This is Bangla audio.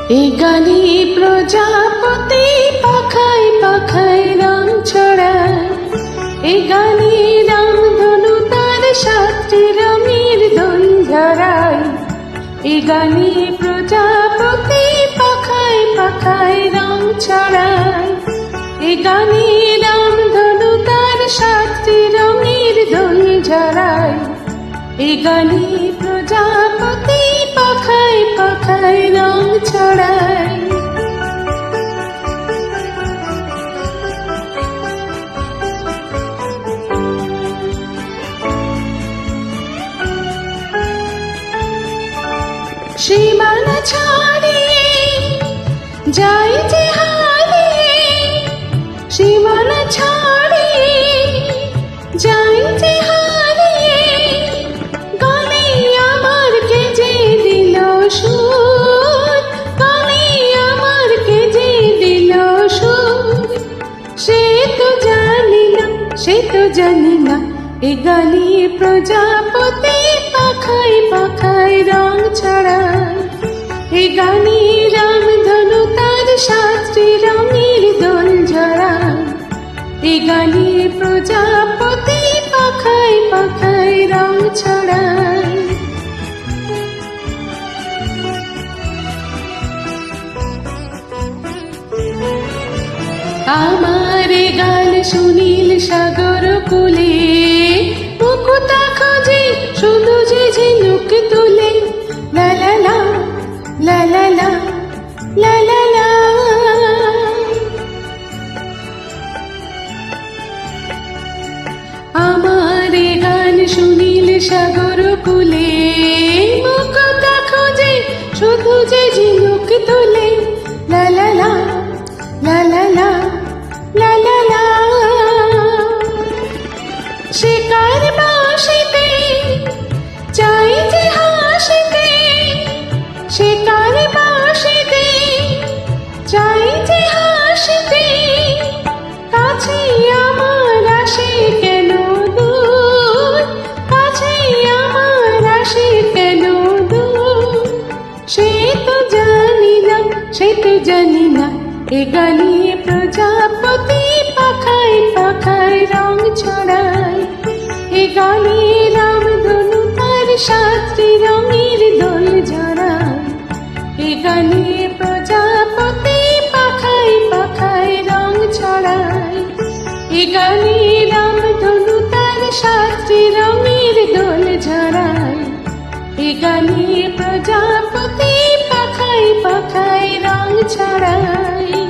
এ গানে প্রজাপতি পাখায় পাখায় রং ছড়ায়, এ গানে রামধনু তার সাতটি রঙের দোল ঝরায়। এ গানে প্রজাপতি পাখায় পাখায় রং ছড়ায়, এ গানে রামধনু তার সাতটি রঙের দোল ঝরায়। এ গানে প্রজাপতি পাখায় পাখায় রং ছড়ায়। সীমানা ছাড়িয়ে যাই যে হারিয়ে, সীমানা ছাড়িয়ে যাই যে হারিয়ে, গানে আমার কে যে দিল সুর, গানে আমার কে যে দিল সুর। সে তো জানি না, সে তো জানি না, এ গানে প্রজাপতি পাখায় পাখায় রং ছড়ায়। এ গানে রামধনু তার সাতটি রঙের দোল ঝরায়। এ গানে প্রজাপতি পাখায় পাখায় রং ছড়ায়। আমার গান শুনিল সাগর কূলে, মুকুতা খোঁজে শুধু যে ঝিনুক তুলে। লা লা লা লা লা লা লা লা লা। আমার গান শুনিল সাগর কূলে, মুকুতা খোঁজে শুধু যে ঝিনুক তুলে। লা লা লা লা লা লা লা লা লা। শিকার বাসিতে চাই যে হাসিতে, শিকার বাসিতে চাই যে হাসিতে, কাছে আমার আসে কেন দূর, কাছে আমার আসে কেন দূর। সে তো জানি না, সে তো জানি না, এ গানে প্রজাপতি পাখায় পাখায় রং ছড়ায়। এ গানে রামধনু তার সাতটি রঙের দোল ঝরায়। এ গানে প্রজাপতি পাখায় পাখায় রং ছড়ায়। এ গানে রামধনু তার সাতটি রঙের দোল ঝরায়। এ গানে প্রজাপতি পাখায় পাখায় রং ছড়ায়।